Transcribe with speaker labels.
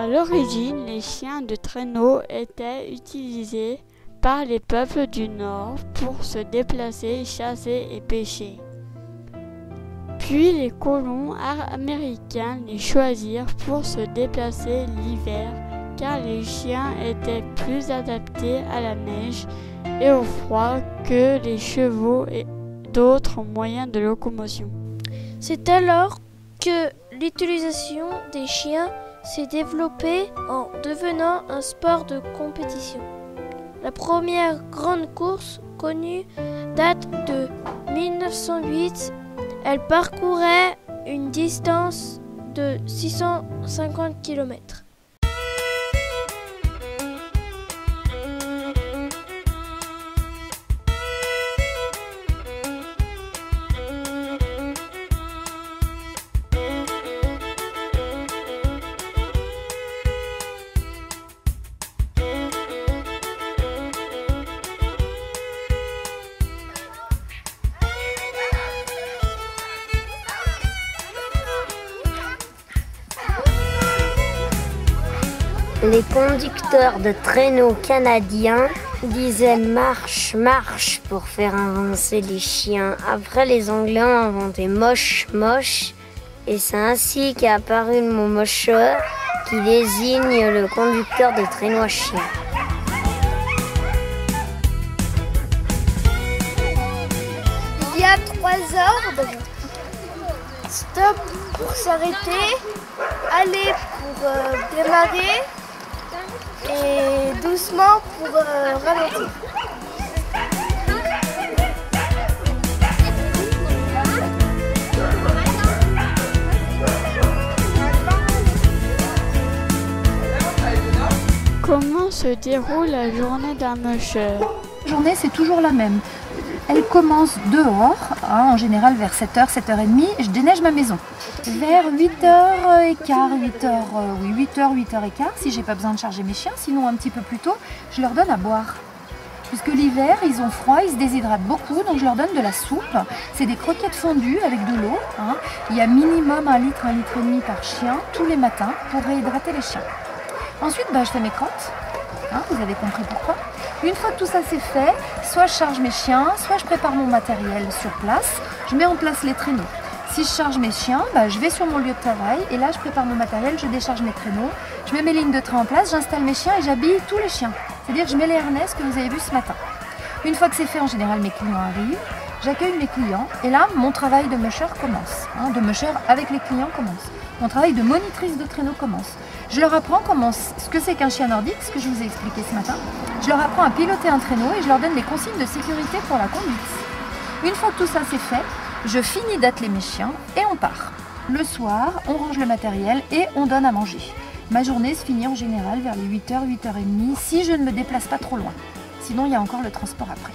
Speaker 1: l'origine, les chiens de traîneau étaient utilisés par les peuples du Nord pour se déplacer, chasser et pêcher. Puis les colons américains les choisirent pour se déplacer l'hiver car les chiens étaient plus adaptés à la neige et au froid que les chevaux et d'autres moyens de locomotion.
Speaker 2: C'est alors que l'utilisation des chiens s'est développée en devenant un sport de compétition. La première grande course connue date de 1908. Elle parcourait une distance de 650 km.
Speaker 3: Les conducteurs de traîneaux canadiens disaient marche, marche pour faire avancer les chiens. Après, les Anglais ont inventé moche, moche, et c'est ainsi qu'est apparu le mot mocheur qui désigne le conducteur de traîneau à chien.
Speaker 2: Il y a 3 ordres. Stop pour s'arrêter, aller pour démarrer et doucement pour ralentir.
Speaker 1: Comment se déroule la journée d'un musher?
Speaker 4: La journée, c'est toujours la même. Elle commence dehors, en général vers 7h, 7h30, et je déneige ma maison. Vers 8h15, 8h15, si j'ai pas besoin de charger mes chiens, sinon un petit peu plus tôt, je leur donne à boire. Puisque l'hiver, ils ont froid, ils se déshydratent beaucoup, donc je leur donne de la soupe. C'est des croquettes fondues avec de l'eau. Il y a minimum 1 litre, 1,5 litre par chien tous les matins pour réhydrater les chiens. Ensuite, je fais mes crottes. Vous avez compris pourquoi. Une fois que tout ça c'est fait, soit je charge mes chiens, soit je prépare mon matériel sur place. Je mets en place les traîneaux. Si je charge mes chiens, je vais sur mon lieu de travail et là je prépare mon matériel, je décharge mes traîneaux, je mets mes lignes de train en place, j'installe mes chiens et j'habille tous les chiens. C'est-à-dire que je mets les harnais que vous avez vus ce matin. Une fois que c'est fait, en général mes clients arrivent, j'accueille mes clients et là mon travail de musher commence. De musher avec les clients commence. Mon travail de monitrice de traîneau commence. Je leur apprends ce que c'est qu'un chien nordique, ce que je vous ai expliqué ce matin. Je leur apprends à piloter un traîneau et je leur donne des consignes de sécurité pour la conduite. Une fois que tout ça c'est fait, je finis d'atteler mes chiens et on part. Le soir, on range le matériel et on donne à manger. Ma journée se finit en général vers les 8h, 8h30 si je ne me déplace pas trop loin. Sinon, il y a encore le transport après.